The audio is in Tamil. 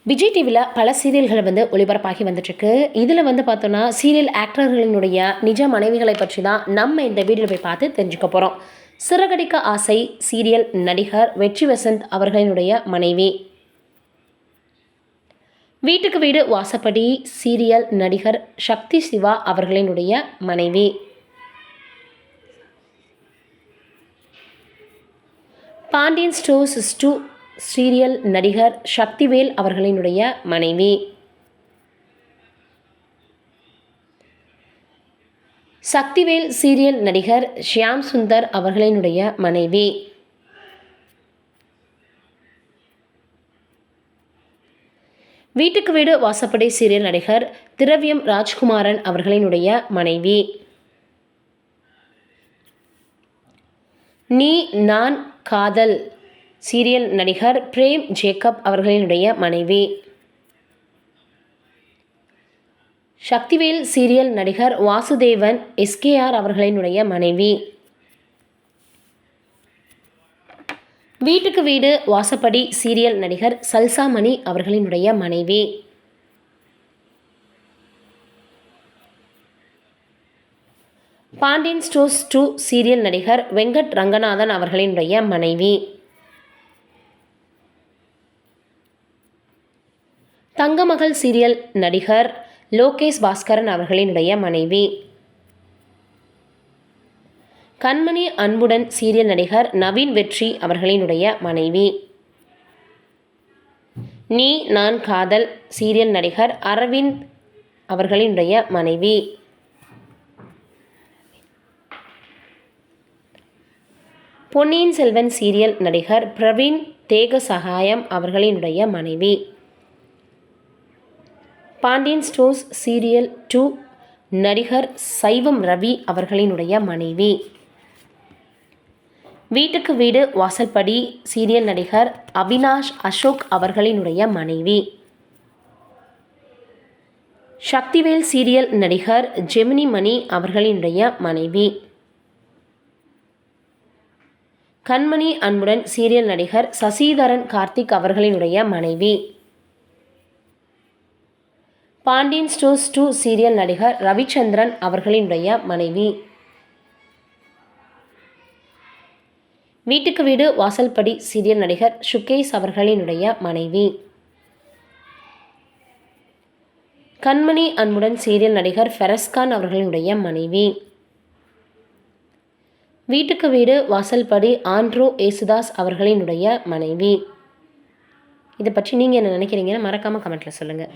விஜய் டிவியில் பல சீரியல்கள் ஒளிபரப்பாகி வந்துட்டுருக்கு. இதில் பார்த்தோன்னா சீரியல் ஆக்டர்களினுடைய நிஜ மனைவிகளை பற்றி தான் நம்ம இந்த வீடியோவில் போய் பார்த்து தெரிஞ்சுக்க போகிறோம். சிறகடிக்க ஆசை சீரியல் நடிகர் வெற்றி வசந்த் அவர்களினுடைய மனைவி. வீட்டுக்கு வீடு வாசப்படி சீரியல் நடிகர் சக்தி சிவா அவர்களினுடைய மனைவி. பாண்டியன் ஸ்டோர்ஸ் 2 சீரியல் நடிகர் சக்திவேல் அவர்களினுடைய மனைவி. சக்திவேல் சீரியல் நடிகர் ஷியாம் சுந்தர் அவர்களினுடைய மனைவி. வீட்டுக்கு வீடு வாசப்படி சீரியல் நடிகர் திரவியம் ராஜ்குமாரன் அவர்களினுடைய மனைவி. நீ நான் காதல் சீரியல் நடிகர் பிரேம் ஜேக்கப் அவர்களினுடைய மனைவி. சக்திவேல் சீரியல் நடிகர் வாசுதேவன் SKR அவர்களினுடைய மனைவி. வீட்டுக்கு வீடு வாசப்படி சீரியல் நடிகர் சல்சாமணி அவர்களினுடைய மனைவி. பாண்டியன் ஸ்டோர்ஸ் 2 சீரியல் நடிகர் வெங்கட் ரங்கநாதன் அவர்களினுடைய மனைவி. தங்கமகள் சீரியல் நடிகர் லோகேஷ் பாஸ்கரன் அவர்களினுடைய மனைவி. கண்மணி அன்புடன் சீரியல் நடிகர் நவீன் வெற்றி அவர்களினுடைய மனைவி. நீ நான் காதல் சீரியல் நடிகர் அரவிந்த் அவர்களினுடைய மனைவி. பொன்னியின் செல்வன் சீரியல் நடிகர் பிரவீன் தேகசகாயம் அவர்களினுடைய மனைவி. பாண்டியன் ஸ்டோர்ஸ் சீரியல் 2 நடிகர் சைவம் ரவி அவர்களினுடைய மனைவி. வீட்டுக்கு வீடு வாசல்படி சீரியல் நடிகர் அவினாஷ் அசோக் அவர்களினுடைய மனைவி. சக்திவேல் சீரியல் நடிகர் ஜெமினி மணி அவர்களினுடைய மனைவி. கண்மணி அன்புடன் சீரியல் நடிகர் சசிதரன் கார்த்திக் அவர்களினுடைய மனைவி. பாண்டியன் ஸ்டோர்ஸ் 2 சீரியல் நடிகர் ரவிச்சந்திரன் அவர்களினுடைய மனைவி. வீட்டுக்கு வீடு வாசல்படி சீரியல் நடிகர் சுகேஷ் அவர்களினுடைய மனைவி. கண்மணி அன்புடன் சீரியல் நடிகர் ஃபெரஸ்கான் அவர்களினுடைய மனைவி. வீட்டுக்கு வீடு வாசல்படி ஆண்ட்ரோ ஏசுதாஸ் அவர்களினுடைய மனைவி. இதை பற்றி நீங்கள் என்ன நினைக்கிறீங்கன்னு மறக்காமல் கமெண்ட்டில் சொல்லுங்கள்.